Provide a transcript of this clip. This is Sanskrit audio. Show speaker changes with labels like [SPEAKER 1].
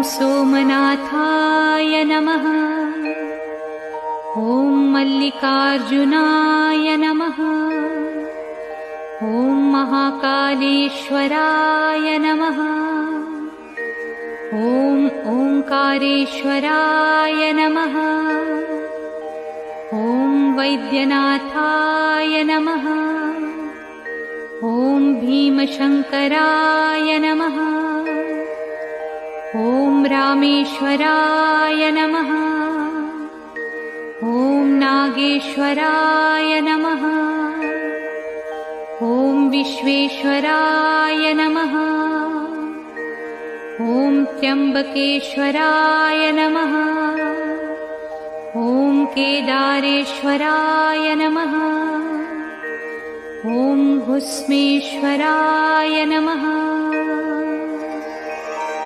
[SPEAKER 1] सोमनाथाय नमः। ॐ मल्लिकार्जुनाय नमः। ॐ महाकालेश्वराय नमः। ॐ ओंकारेश्वराय नमः। ॐ वैद्यनाथाय नमः। ॐ भीमशंकराय नमः। ॐ रामेश्वराय नमः। ॐ नागेश्वराय नमः। ॐ विश्वेश्वराय नमः। ॐ त्र्यंबकेश्वराय नमः। ॐ केदारेश्वराय नमः। ॐ भुस्मेश्वराय नमः।